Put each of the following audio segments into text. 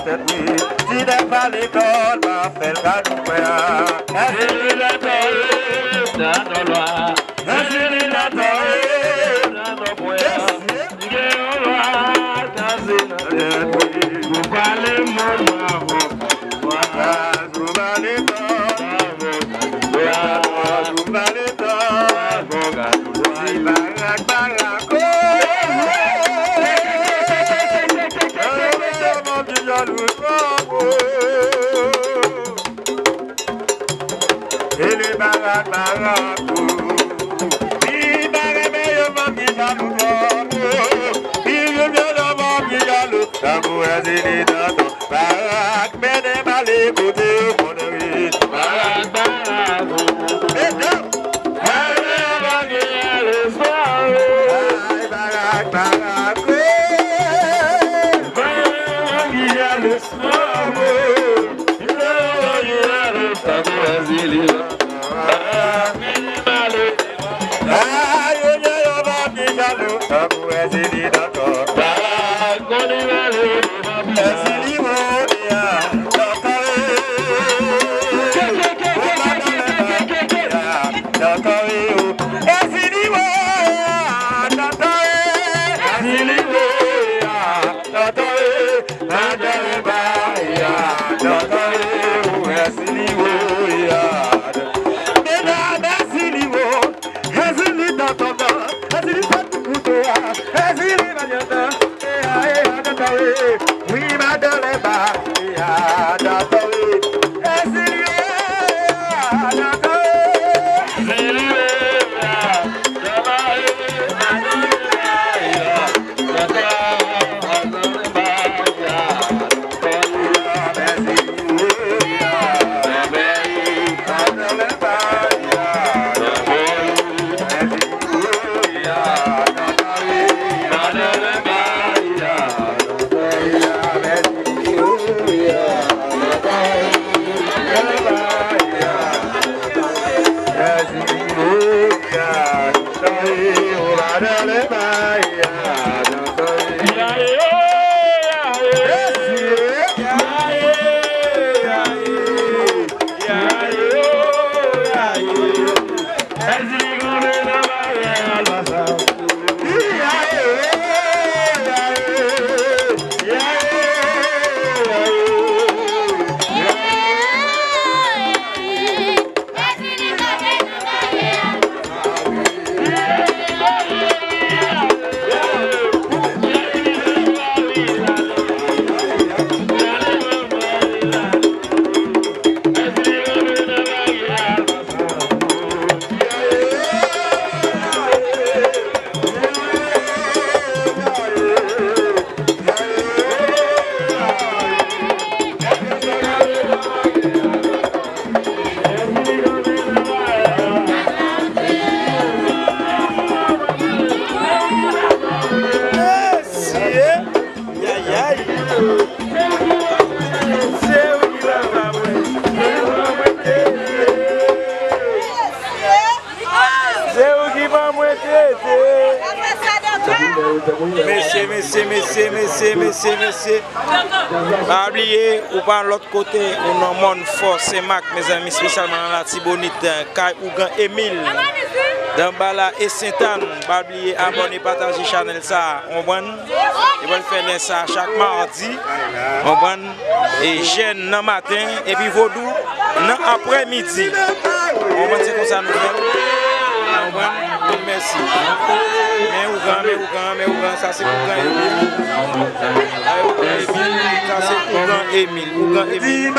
tête, oui. Si n'est pas l'école, va faire le cadeau, Azili la torre, dans nos lois. Azili la torre, dans nos poids. Ngéola, Azili la tête, oui. Vous parlez mon vous valez vous valez et les baraques il paraît meilleur qui jaloux il est bien d'abord qui jaloux d'amour et dans ton baraque mais des balais côté conneries Messieurs. Pas oublier ou par l'autre côté, on a mon force et Mac, mes amis, spécialement dans la Tibonite, Kai Ougan Emile, dans Bala et Saint-Anne. Pas oublier abonner, partager channel ça, on va faire ça chaque mardi, on va et jeune dans matin et puis vaudou dans après-midi. On va dire comme ça nous merci. Mais Ougan, ça c'est Ougan Emile.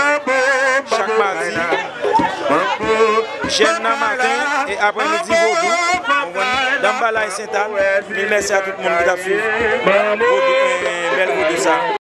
Chaque mardi, jeune dans matin et après-midi vaudou. Dans Bala et Saint-Anne. Merci à tout le monde qui a suivi. Belle vaudou ça.